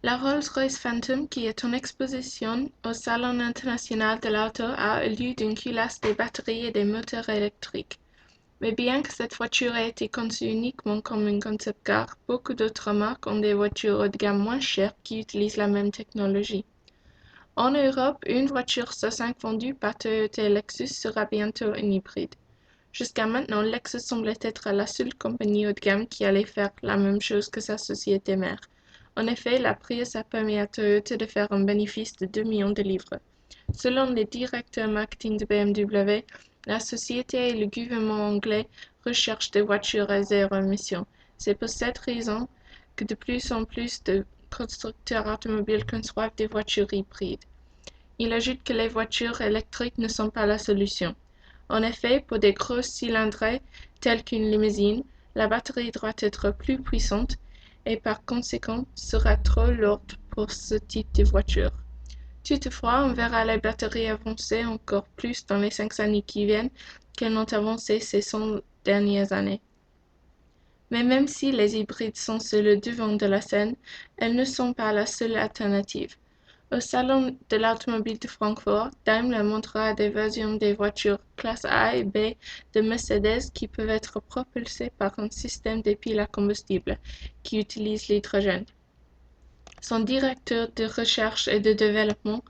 La Rolls-Royce Phantom, qui est en exposition au Salon international de l'auto, a eu lieu d'une culasse des batteries et des moteurs électriques. Mais bien que cette voiture ait été conçue uniquement comme une concept-car, beaucoup d'autres marques ont des voitures haut de gamme moins chères qui utilisent la même technologie. En Europe, une voiture sur 5 vendue par Toyota et Lexus sera bientôt une hybride. Jusqu'à maintenant, Lexus semblait être la seule compagnie haut de gamme qui allait faire la même chose que sa société mère. En effet, la Prius a permis à Toyota de faire un bénéfice de 2 millions de livres. Selon le directeur marketing de BMW, la société et le gouvernement anglais recherchent des voitures à zéro émission. C'est pour cette raison que de plus en plus de constructeurs automobiles conçoivent des voitures hybrides. Il ajoute que les voitures électriques ne sont pas la solution. En effet, pour des grosses cylindrées telles qu'une limousine, la batterie doit être plus puissante et par conséquent sera trop lourde pour ce type de voiture. Toutefois, on verra les batteries avancer encore plus dans les 5 années qui viennent qu'elles n'ont avancé ces 100 dernières années. Mais même si les hybrides sont sur le devant de la scène, elles ne sont pas la seule alternative. Au salon de l'automobile de Francfort, Daimler montrera des versions des voitures classe A et B de Mercedes qui peuvent être propulsées par un système de piles à combustible qui utilise l'hydrogène. Son directeur de recherche et de développement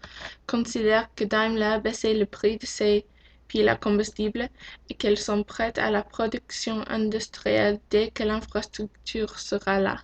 considère que Daimler a baissé le prix de ses piles à combustible et qu'elles sont prêtes à la production industrielle dès que l'infrastructure sera là.